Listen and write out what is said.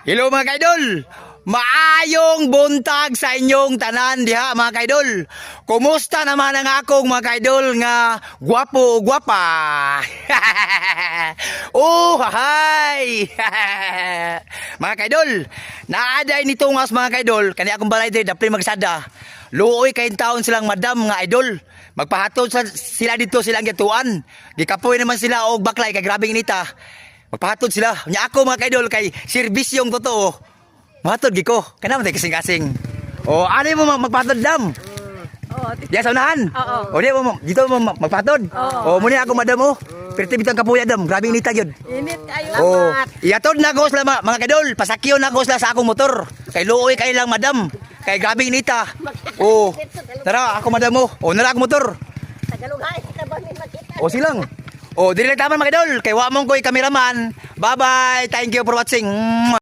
Hello mga kaidol! Maayong buntag sa inyong tanan diha mga kaidol. Kumusta naman ang akong mga kaidol nga gwapo o gwapa? Oh, hay! Mga kaidol, naaday nito ngas mga kaidol, kani akong balay diri dapli magsada. Luoy kay taon silang madam nga idol. Magpahatod sila dito silang gituan. Gikapoy naman sila og baklay kay grabing inita. Magpahatod sila. Nya ako mga kaidol kay serbisyong totoo. Mahatod giko. Kana man tay kasing-kasing. O ano mo magpahatod dam? Oo. Diya sa unahan. Oo. O di mo dito mo magpahatod. O muni ako madam mo. Perti bitang kapuya dam. Grabe inita gyud. Init kayo. O Salamat. iatod na ko sila mga kaidol. Pasakyo na ko sila sa akong motor. Kay luoy kay lang madam. Kay grabe inita. O tara ako madam mo. O nara ako motor. Tagalogay kita ba may makita? O silang. O dili lang taman mga idol. Kay wa mong ko'y kameraman. Bye bye. Thank you for watching.